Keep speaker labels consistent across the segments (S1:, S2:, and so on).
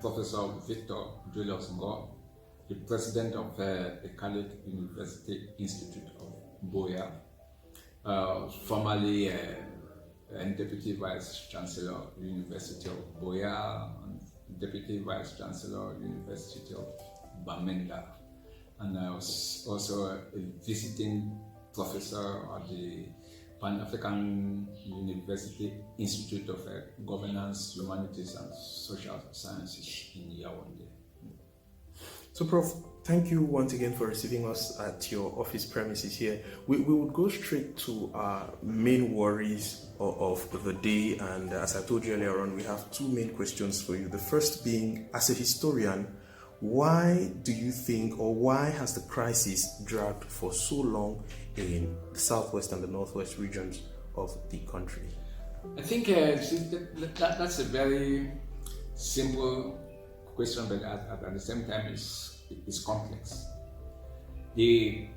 S1: Professor Victor Julius Ngoh, the president of the Catholic University Institute of Boya, formerly and Deputy Vice Chancellor, University of Boya, and Deputy Vice Chancellor, University of Bamenda. And I was also a visiting professor at the Pan-African University Institute of Governance, Humanities and Social Sciences in Yaoundé.
S2: So, Prof, thank you once again for receiving us at your office premises here. We would go straight to our main worries of the day, and as I told you earlier on, we have two main questions for you. The first being, as a historian, why do you think, or why has the crisis dragged for so long in the southwest and the northwest regions of the country?
S1: I think that's a very simple question, but at the same time it's complex. The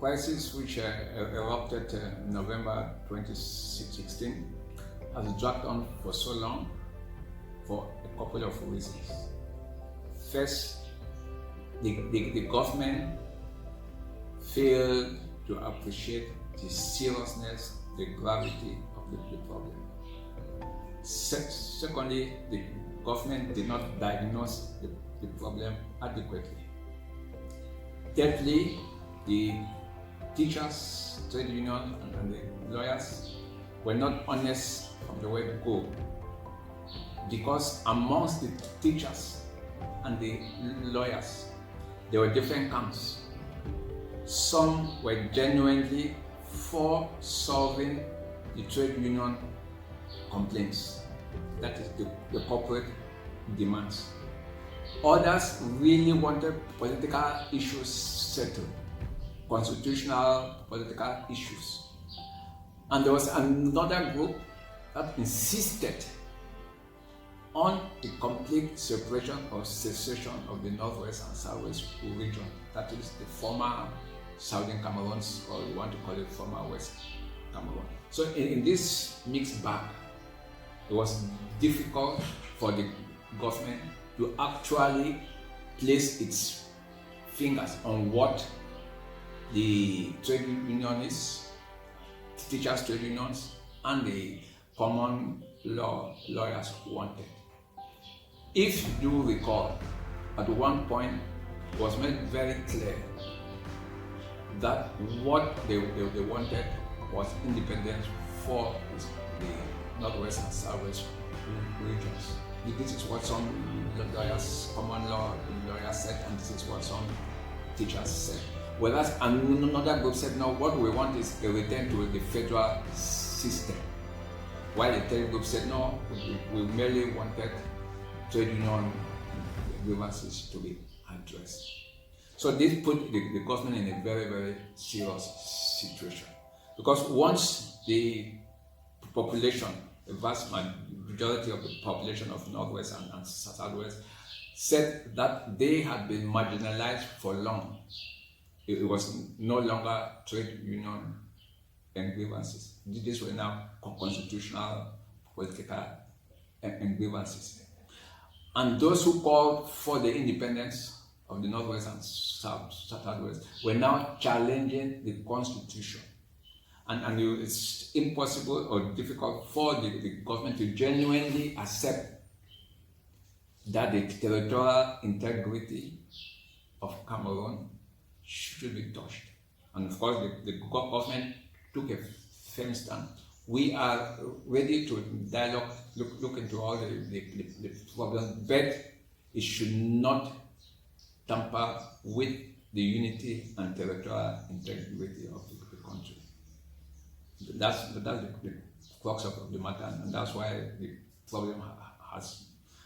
S1: crisis which erupted in November 2016 has dragged on for so long for a couple of reasons. First, the government failed to appreciate the seriousness, the gravity of the problem. Secondly, the government did not diagnose the problem adequately. Thirdly, the teachers, trade union, and the lawyers were not honest from the word go, because amongst the teachers and the lawyers, there were different camps. Some were genuinely for solving the trade union complaints, that is the corporate demands. Others really wanted political issues settled, constitutional political issues. And there was another group that insisted on the complete separation or secession of the northwest and southwest region, that is the former Southern Cameroon, or you want to call it former West Cameroon. So in this mixed bag, it was difficult for the government to actually place its fingers on what the trade unionists, teachers' trade unions, and the common law lawyers wanted. If you do recall, at one point it was made very clear that what they wanted was independence for the northwest and southwest regions. This is what some lawyers, common law lawyers said, and this is what some teachers said. Whereas another group said, no, what we want is a return to the federal system. While the third group said, no, we merely wanted trade union grievances to be addressed. So this put the government in a very, very serious situation. Because once the population, the vast majority of the population of Northwest and Southwest, said that they had been marginalized for long, it was no longer trade union grievances. These were now constitutional, political grievances. And those who called for the independence of the Northwest and Southwest were now challenging the Constitution. And it's impossible or difficult for the government to genuinely accept that the territorial integrity of Cameroon should be touched. And of course, the government took a firm stand. We are ready to dialogue, look into all the problems, but it should not tamper with the unity and territorial integrity of the country. That's the crux of the matter, and that's why the problem has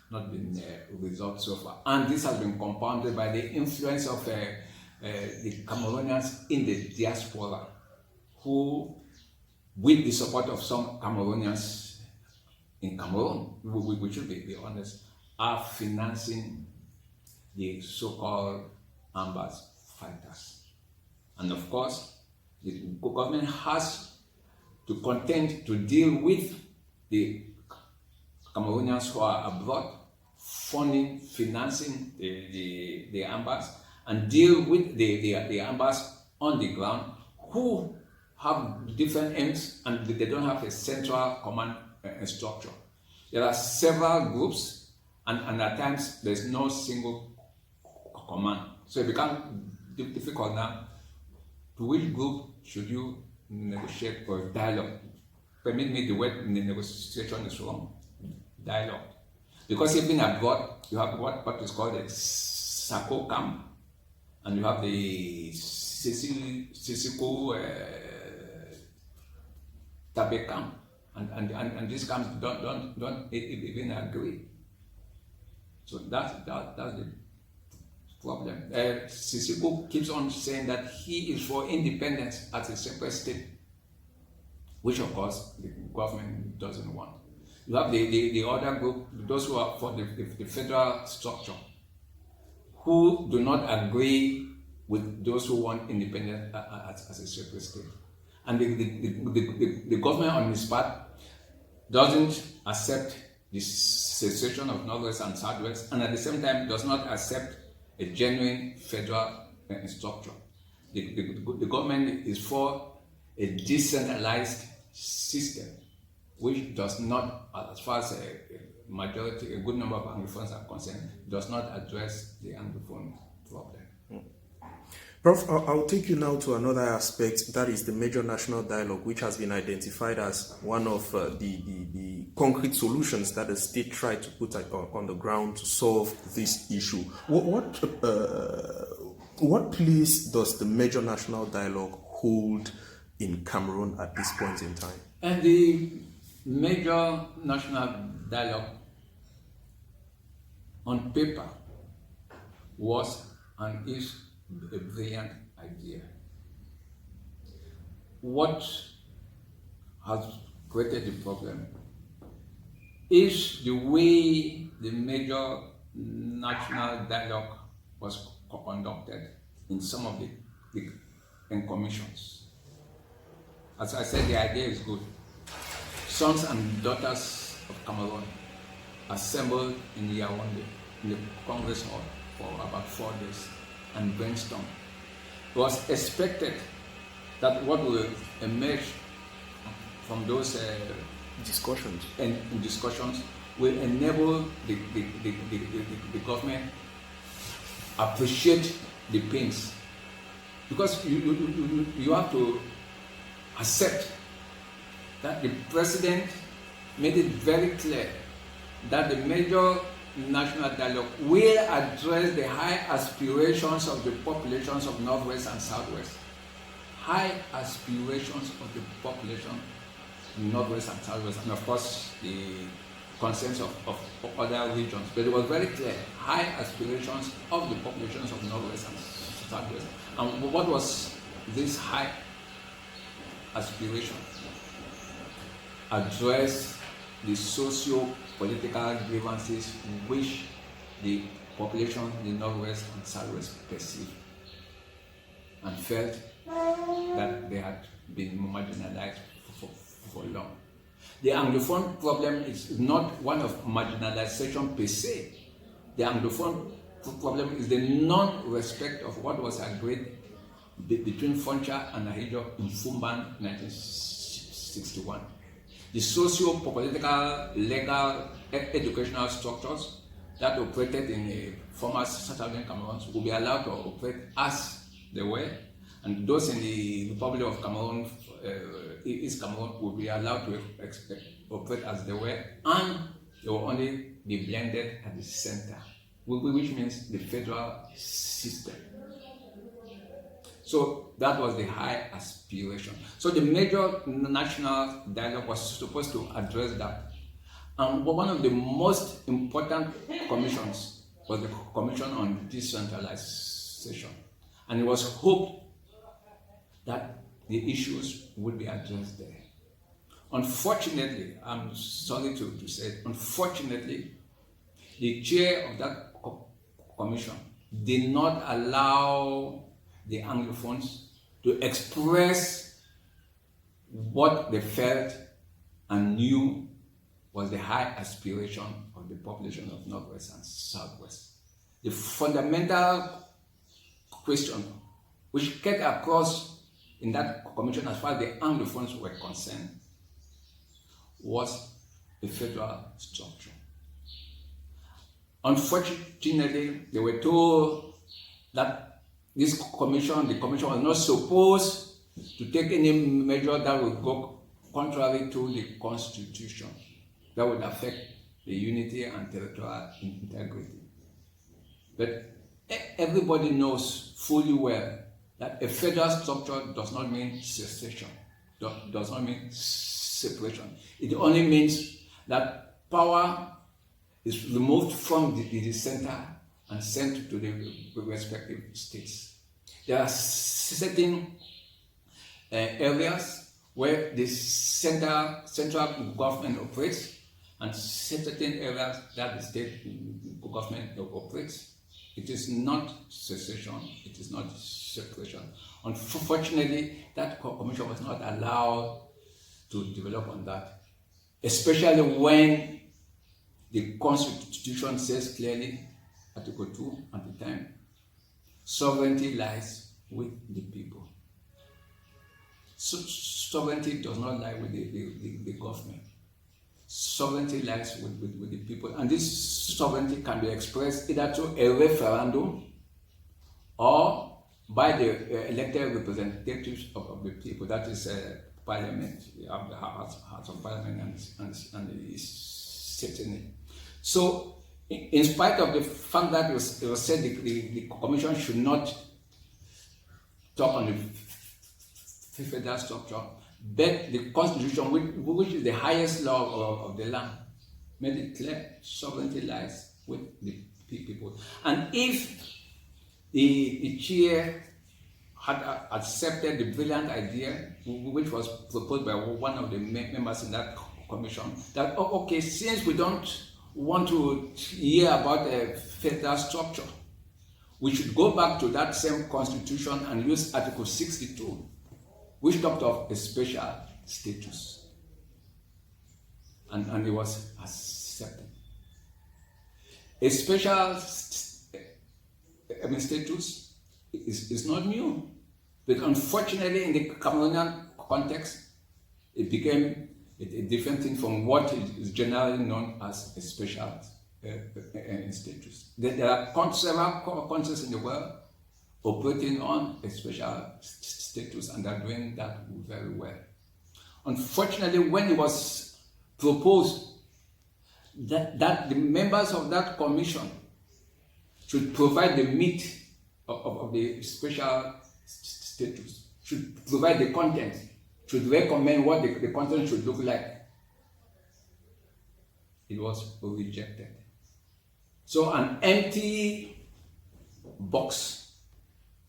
S1: not been resolved so far. And this has been compounded by the influence of the Cameroonians in the diaspora, who, with the support of some Cameroonians in Cameroon, we should be honest, are financing the so-called Ambas fighters. And of course, the government has to contend to deal with the Cameroonians who are abroad funding, financing the ambas, and deal with the ambas on the ground who have different aims and they don't have a central command structure. There are several groups, and at times there's no single command. So it becomes difficult now. To which group should you negotiate or dialogue? Permit me, the word negotiation is wrong. Dialogue. Because even abroad, you have what is called a SACO camp, and you have the Sisiko Tabe camp, and these camps don't even agree. So that's the problem. Sisiko keeps on saying that he is for independence as a separate state, which of course the government doesn't want. You have the other group, those who are for the federal structure, who do not agree with those who want independence as a separate state. And the government on its part doesn't accept the secession of Northwest and Southwest, and at the same time does not accept a genuine federal structure. The government is for a decentralized system, which does not, as far as a good number of Anglophones are concerned, does not address the Anglophone problem.
S2: Prof, I'll take you now to another aspect, that is the major national dialogue, which has been identified as one of the concrete solutions that the state tried to put on the ground to solve this issue. What place does the major national dialogue hold in Cameroon at this point in time?
S1: And the major national dialogue on paper was and is a brilliant idea. What has created the problem is the way the major national dialogue was conducted in some of the commissions. As I said, the idea is good. Sons and daughters of Cameroon assembled in Yaoundé, in the Congress Hall, for about 4 days and brainstormed. It was expected that what will emerge from those
S2: discussions
S1: will enable the government appreciate the pains, because you have to accept that the president made it very clear that the major national dialogue will address the high aspirations of the populations of Northwest and Southwest. High aspirations of the population in Northwest and Southwest, and of course the concerns of other regions. But it was very clear, high aspirations of the populations of Northwest and Southwest. And what was this high aspiration? Address the socio-political grievances which the population in the Northwest and Southwest perceived and felt that they had been marginalized for long. The Anglophone problem is not one of marginalization per se. The Anglophone problem is the non-respect of what was agreed between Foncha and Ahijo in Fumban 1961. The socio-political, legal, educational structures that operated in the former Southern Cameroon will be allowed to operate as they were, and those in the Republic of Cameroon, East Cameroon, will be allowed to operate as they were, and they will only be blended at the center, which means the federal system. So that was the high aspiration. So the major national dialogue was supposed to address that. And one of the most important commissions was the Commission on Decentralization. And it was hoped that the issues would be addressed there. Unfortunately, I'm sorry to say, unfortunately, the chair of that commission did not allow the Anglophones to express what they felt and knew was the high aspiration of of the population of Northwest and Southwest. The fundamental question which came across in that commission as far as the Anglophones were concerned was a federal structure. Unfortunately, they were told that the commission was not supposed to take any measure that would go contrary to the Constitution, that would affect the unity and territorial integrity. But everybody knows fully well that a federal structure does not mean secession, does not mean separation. It only means that power is removed from the center and sent to the respective states. There are certain areas where the central government operates and certain areas that the state government operates. It is not secession, it is not separation. Unfortunately, that commission was not allowed to develop on that, especially when the Constitution says clearly, Article 2 at the time, sovereignty lies with the people. So, sovereignty does not lie with the government. Sovereignty lies with the people, and this sovereignty can be expressed either through a referendum or by the elected representatives of the people. That is Parliament, the House of Parliament and the Senate. So, in spite of the fact that it was said the Commission should not talk on the federal structure, but the Constitution, which is the highest law of the land, made it clear sovereignty lies with the people. And if the chair had accepted the brilliant idea, which was proposed by one of the members in that commission, that, oh, okay, since we don't want to hear about a federal structure, we should go back to that same constitution and use Article 62, which talked of a special status. And it was accepted. A special status is not new, but unfortunately in the Cameroonian context, it became a different thing from what is generally known as a special status. There are several countries in the world operating on a special status, and they're doing that very well. Unfortunately, when it was proposed that the members of that commission should provide the meat of the special status, should provide the content, should recommend what the content should look like, it was rejected. So an empty box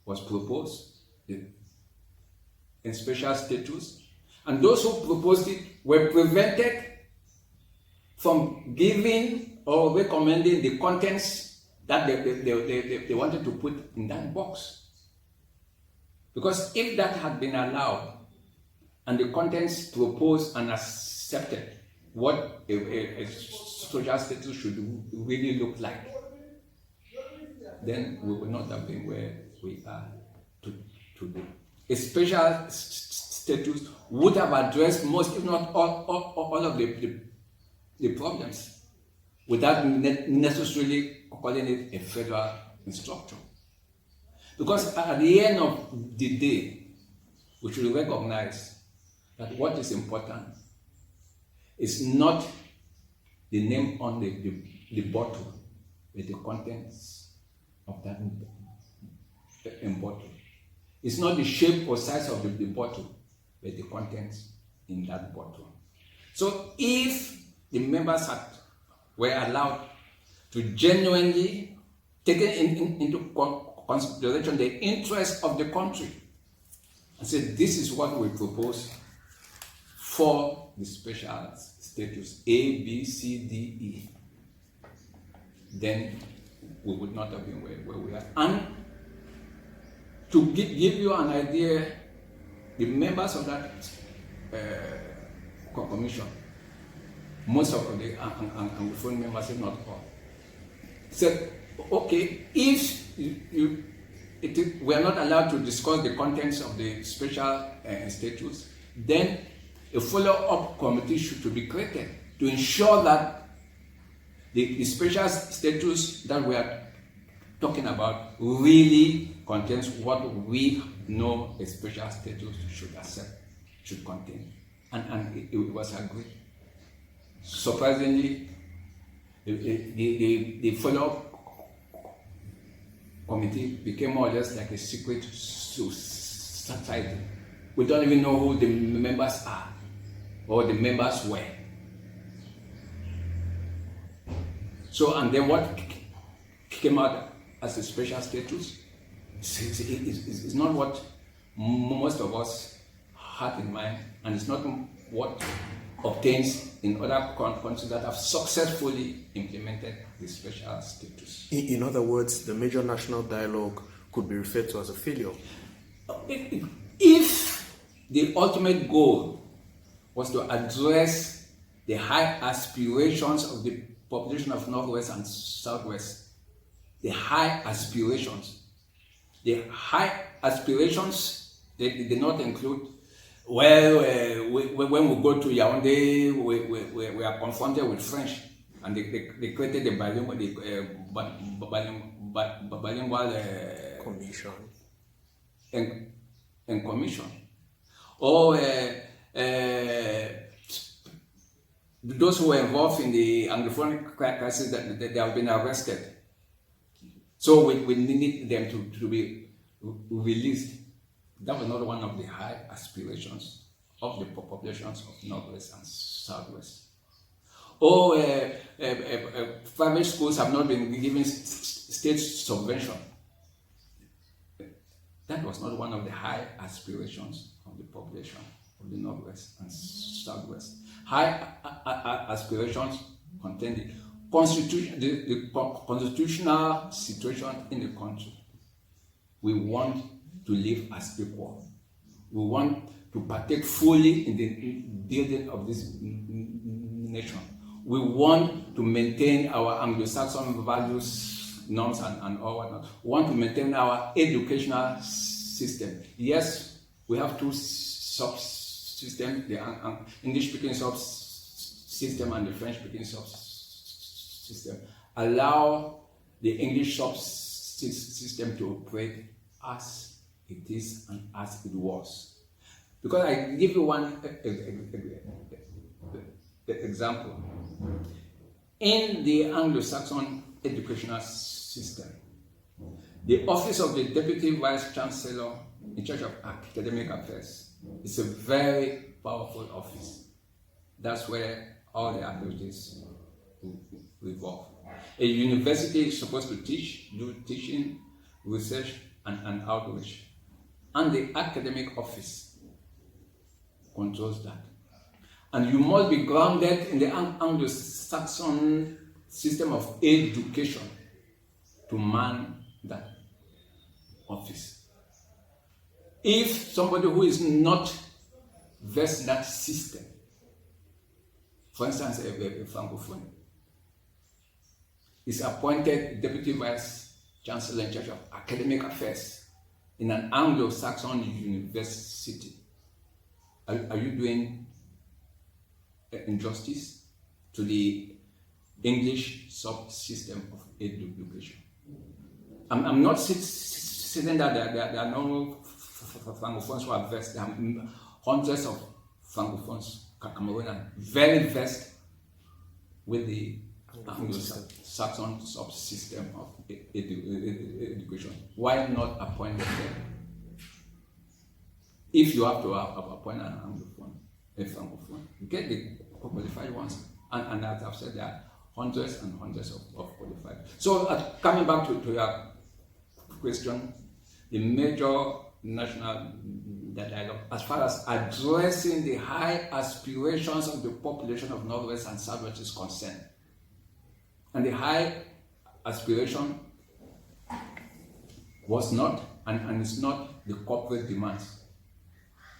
S1: was proposed in special status, and those who proposed it were prevented from giving or recommending the contents that they wanted to put in that box. Because if that had been allowed and the contents proposed and accepted what a social status should really look like, then we would not have been where we are today. A special status would have addressed most, if not all of the problems without necessarily calling it a federal structure. Because at the end of the day, we should recognize that what is important is not the name on the bottle, but the contents of that bottle. It's not the shape or size of the bottle, but the contents in that bottle. So if the members were allowed to genuinely take into consideration the interest of the country and say, this is what we propose for the special status A, B, C, D, E, then we would not have been where we are. And to give you an idea, the members of that commission, most of the anglophone members, if not all, said, okay, if we are not allowed to discuss the contents of the special status, then a follow-up committee should be created to ensure that the special status that we are talking about really contains what we know a special status should contain. And it was agreed. Surprisingly, the follow-up committee became more or less like a secret society. We don't even know who the members are or the members were. So, and then what came out as a special status is not what most of us had in mind, and it's not what obtains in other countries that have successfully implemented the special status.
S2: In other words, the major national dialogue could be referred to as a failure.
S1: If the ultimate goal was to address the high aspirations of the population of Northwest and Southwest, the high aspirations, they did not include, well, when we go to Yaoundé, we are confronted with French, and they created the bilingual
S2: commission.
S1: And commission. Or those who were involved in the Anglo Crisis, they have been arrested. So we need them to be released. That was not one of the high aspirations of the populations of Northwest and Southwest. Or private schools have not been given state subvention. That was not one of the high aspirations of the population of the Northwest and Southwest. High aspirations contained the constitutional situation in the country. We want to live as equal. We want to partake fully in the building of this nation. We want to maintain our Anglo-Saxon values, norms, and all whatnot. We want to maintain our educational system. Yes, we have two subsystems, the English-speaking subsystem and the French-speaking subsystem. Allow the English subsystem to operate as it is and as it was. Because I give you one example. In the Anglo-Saxon educational system, the office of the Deputy Vice Chancellor in charge of academic affairs is a very powerful office. That's where all the activities revolve. A university is supposed to teach, do teaching, research, and outreach. And the academic office controls that. And you must be grounded in the Anglo-Saxon system of education to man that office. If somebody who is not versed in that system, for instance, a francophone, is appointed Deputy Vice Chancellor in charge of academic affairs in an Anglo-Saxon university, are you doing injustice to the English subsystem of education? I'm not saying that there are no francophones who are versed. There are hundreds of francophones, Cameroon, very versed with the Anglo-Saxon subsystem of education. Why not appoint them? If you have to appoint an anglophone, a francophone, get the qualified ones. And as I've said, there are hundreds and hundreds of qualified. So coming back to your question, the major national dialogue, as far as addressing the high aspirations of the population of Northwest and Southwest is concerned, and the high aspiration was not and is not the corporate demands,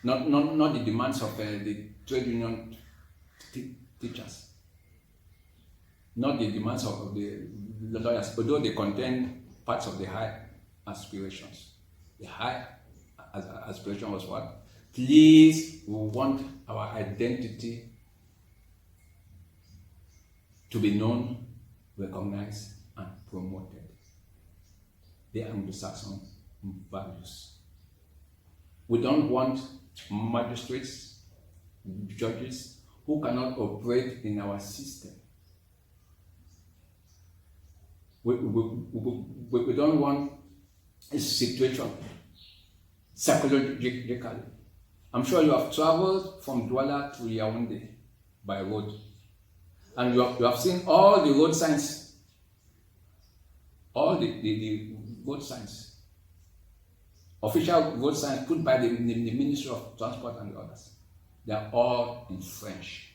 S1: not the demands of the trade union teachers. not the demands of the lawyers, although they contain parts of the high aspirations. The high aspiration was what? Please, we want our identity to be known, recognized, and promoted. The Anglo-Saxon values. We don't want magistrates, judges who cannot operate in our system. We don't want a situation psychologically. I'm sure you have traveled from Douala to Yaoundé by road, and you have seen all the road signs, all the road signs, official road signs put by the Ministry of Transport and the others. They are all in French.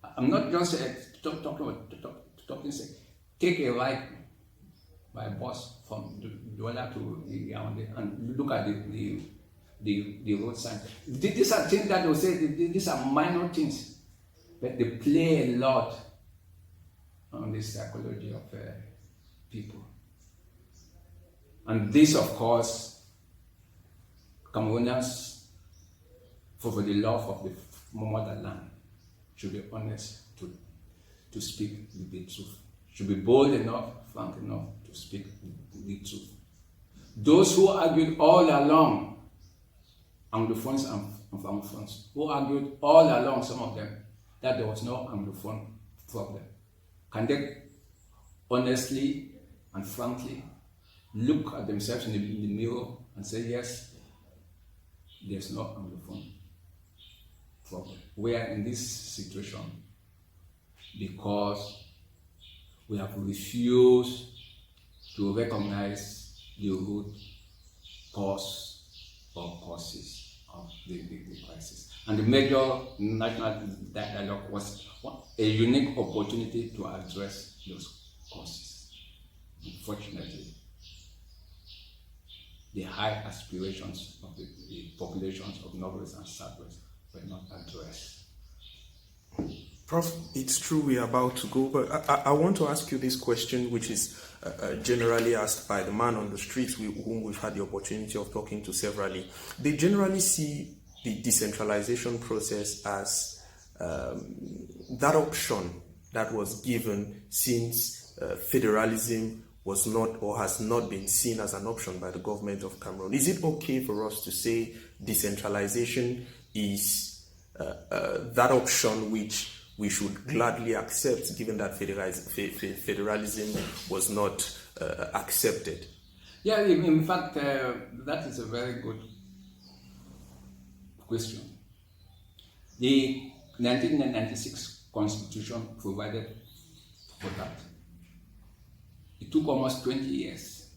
S1: I'm not just talking. Take a ride by bus from Douala to Yaoundé and look at the road signs. These are things that will say these are minor things, but they play a lot on the psychology of people. And this, of course, Cameroonians, for the love of the motherland, should be honest to speak the truth. Should be bold enough, frank enough to speak the truth. Those who argued all along, Anglophones and Francophones, who argued all along, some of them, that there was no Anglophone problem, can they honestly and frankly look at themselves in the mirror and say, yes, there's no Anglophone problem? We are in this situation because we have refused to recognize the root cause or causes of the crisis. And the major national dialogue was a unique opportunity to address those causes. Unfortunately, the high aspirations of the populations of Northwest and Southwest were not addressed.
S2: Prof, it's true we are about to go, but I want to ask you this question, which is generally asked by the man on the streets whom we've had the opportunity of talking to severally. They generally see the decentralization process as that option that was given since federalism was not or has not been seen as an option by the government of Cameroon. Is it okay for us to say decentralization is that option which we should gladly accept, given that federalism was not accepted?
S1: Yeah, in fact, that is a very good question. The 1996 Constitution provided for that. It took almost 20 years.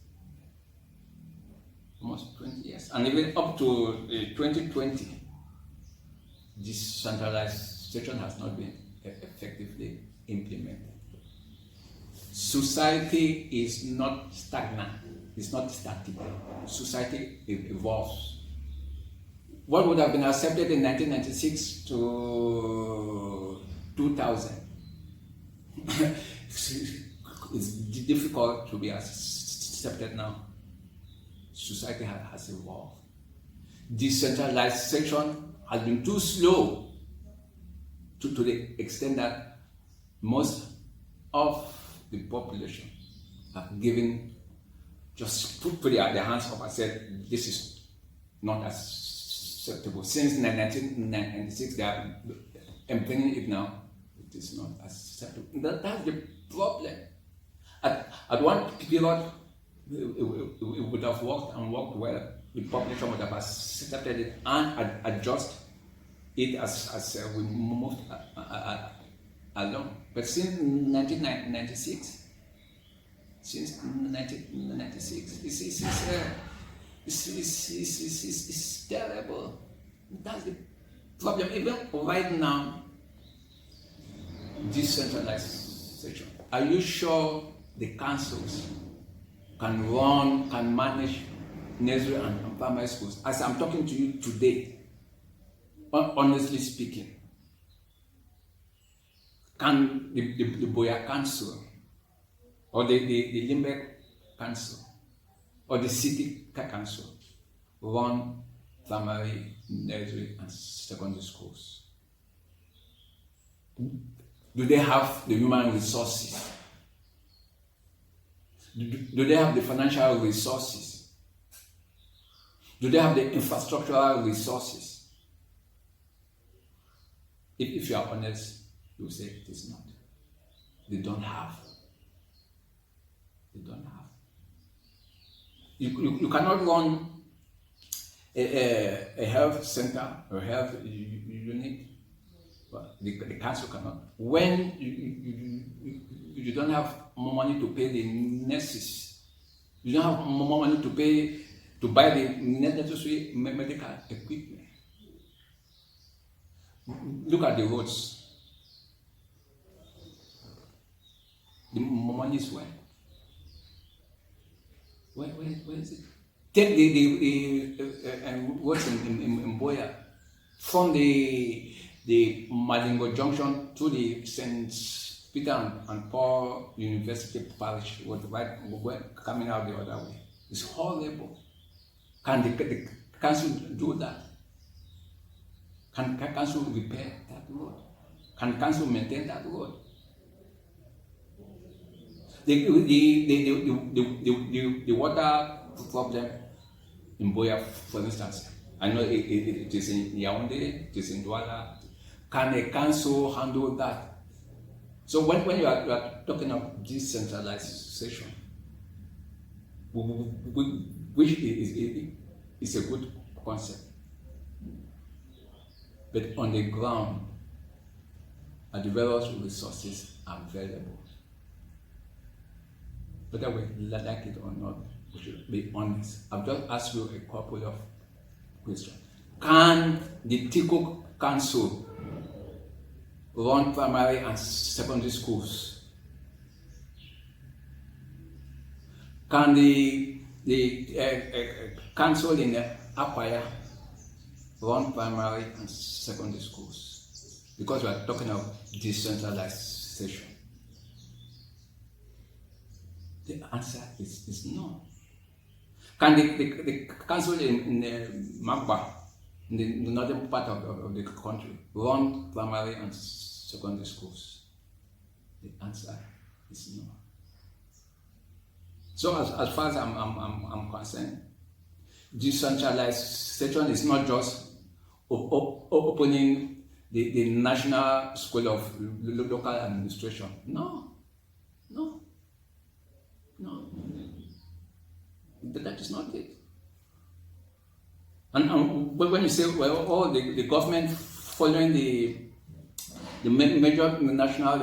S1: Almost 20 years. And even up to 2020, decentralization has not been effectively implemented. Society is not stagnant, it's not static. Society evolves. What would have been accepted in 1996 to 2000 it's difficult to be accepted now. Society has evolved. Decentralization has been too slow to the extent that most of the population have given, just put their hands up and said, this is not acceptable. Since 1996, they are implementing it now. It is not acceptable. That's the problem. At one period, it would have worked and worked well. The population would have accepted it and adjust it as we moved along. But since 1996, it's terrible. That's the problem. Even right now, decentralization. Are you sure the councils can manage nursery and primary schools? As I'm talking to you today, honestly speaking, can the Boya Council or the Limbeck Council or the City Council run primary, nursery, and secondary schools? Do they have the human resources? Do they have the financial resources? Do they have the infrastructural resources? If you are honest, you will say it is not. They don't have. They don't have. You cannot run a health center or health unit. But the council cannot. When you don't have more money to pay the nurses, you don't have more money to buy the necessary medical equipment. Look at the roads. The money is where? Where is it? Take the roads in Boya from the Malingo Junction to the St. Peter and Paul University Parish, coming out the other way. It's horrible. Can the council do that? Can council repair that road? Can council maintain that road? The water problem in Boya, for instance, I know it is in Yaoundé, it is in Douala. Can a council handle that? So when you are talking of decentralization, which is a good concept, but on the ground, the various resources are available. Whether we like it or not, we should be honest. I've just asked you a couple of questions. Can the Tico Council run primary and secondary schools? Can the council in Apaya run primary and secondary schools? Because we are talking of decentralization. The answer is no. Can the council in Magba, in the northern part of the country, run primary and secondary schools? The answer is no. So as far as I'm concerned, decentralization is not just opening the National School of Local Administration. No. That is not it. And when you say, well, the government following the major national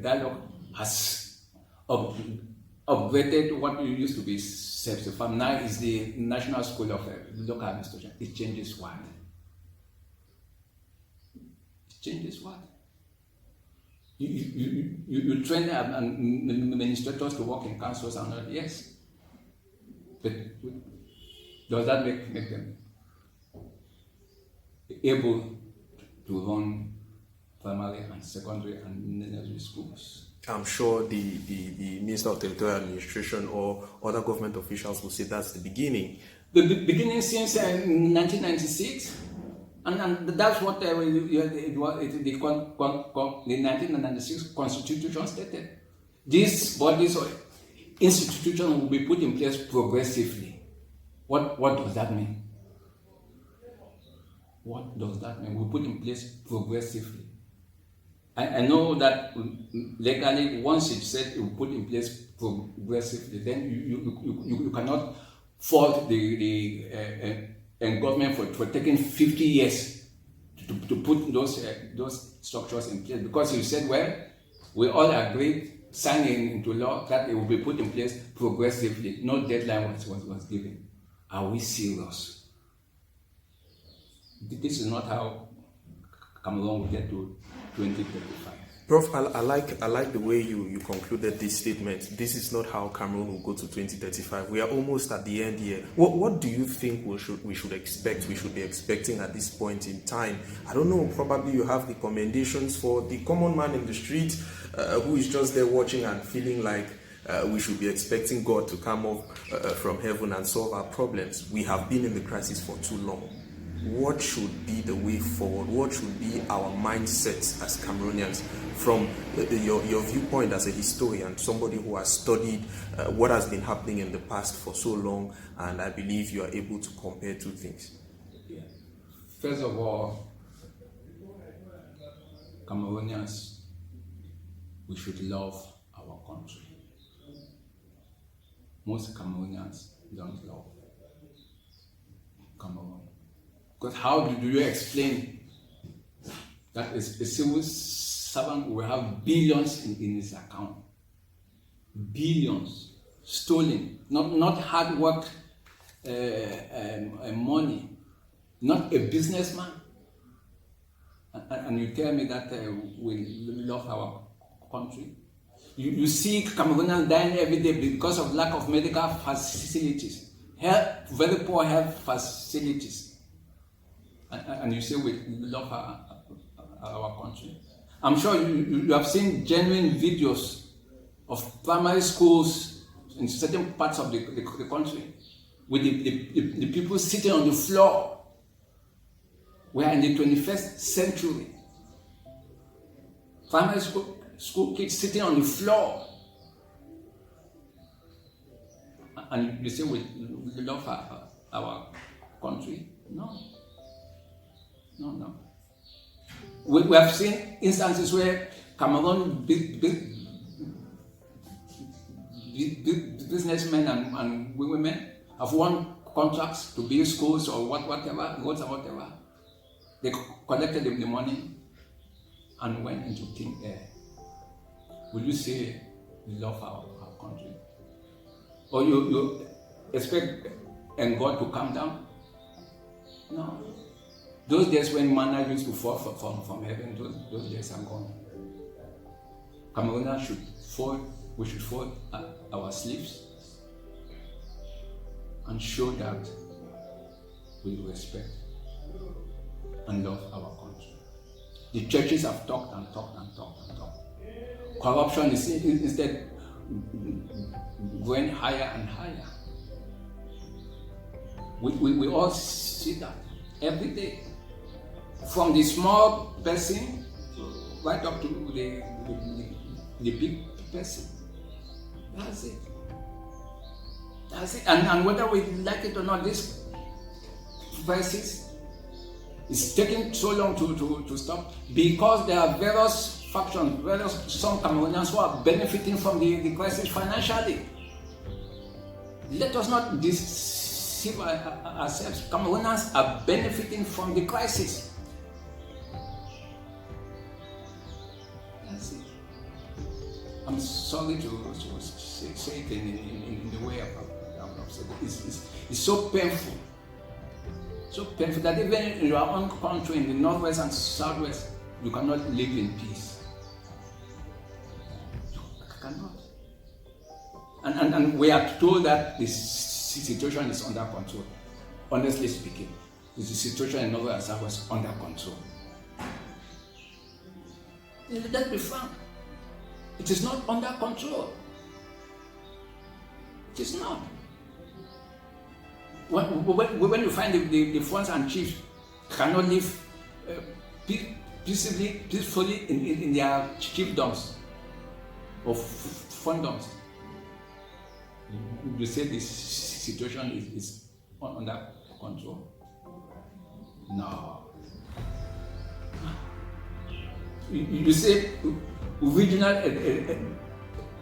S1: dialogue has upgraded what used to be SEPSIFAM, now is the National School of Local Administration. It changes what? It changes what? You train administrators to work in councils and all, yes. But does that make them able to run primary and secondary and nursery schools?
S2: I'm sure the Minister of Territorial Administration or other government officials will say that's the beginning.
S1: The beginning since 1996, and that's what the 1996 Constitution stated. These bodies or institutions will be put in place progressively. What does that mean? What does that mean? We put in place progressively. I know that legally, once it's said it will put in place progressively, then you cannot fault the government for taking 50 years to put those structures in place, because you said, well, we all agreed, signing into law, that it will be put in place progressively. No deadline was given. Are we serious? This is not how Cameroon will get to 2035.
S2: Prof, I like the way you concluded this statement. This is not how Cameroon will go to 2035. We are almost at the end here. What do you think we should be expecting at this point in time? I don't know, probably you have recommendations for the common man in the street who is just there watching and feeling like we should be expecting God to come up from heaven and solve our problems. We have been in the crisis for too long. What should be the way forward? What should be our mindsets as Cameroonians from your viewpoint as a historian, somebody who has studied what has been happening in the past for so long, and I believe you are able to compare two things?
S1: Yeah. First of all, Cameroonians, we should love our country. Most Cameroonians don't love Cameroon. Because how do you explain that a civil servant will have billions in his account? Billions stolen, not hard work money, not a businessman. And you tell me that we love our country. You see Cameroonians dying every day because of lack of medical facilities, very poor health facilities. And you say we love our country. I'm sure you have seen genuine videos of primary schools in certain parts of the country with the people sitting on the floor. We are in the 21st century. Primary school kids sitting on the floor. And you say we love our country? No. No. We have seen instances where Cameroon businessmen and women have won contracts to build schools or whatever, roads or whatever. They collected the money and went into thin air. Will you say you love our country? Or you expect God to come down? No. Those days when manna used to fall from heaven, those days are gone. Cameroonians we should fold our sleeves and show that we respect and love our country. The churches have talked and talked. Corruption is instead going higher and higher. We all see that every day. From the small person right up to the big person. That's it. And whether we like it or not, this crisis is taking so long to stop because there are various factions, some Cameroonians who are benefiting from the crisis financially. Let us not deceive ourselves. Cameroonians are benefiting from the crisis. That's it. I'm sorry to say it in the way I've said it. It's so painful. So painful that even in your own country, in the northwest and southwest, you cannot live in peace. You cannot. And we are told that the situation is under control. Honestly speaking, the situation in northwest and southwest is under control. Let's be frank. It is not under control. It is not. When you find the funds and chiefs cannot live peacefully in their chiefdoms or fundoms, you say this situation is under control. No. You say regional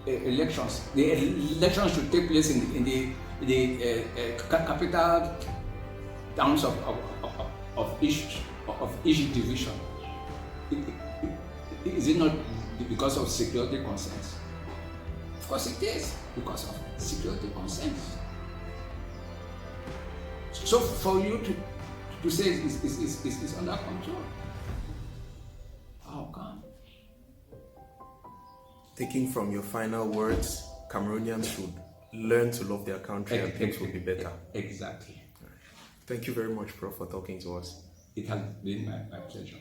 S1: elections. The elections should take place in the capital towns of each division. Is it not because of security concerns? Of course it is because of security concerns. So for you to say it's under control, how come?
S2: taking from your final words, Cameroonians should learn to love their country and things will be better.
S1: Exactly.
S2: Thank you very much, Prof, for talking to us.
S1: It has been my pleasure.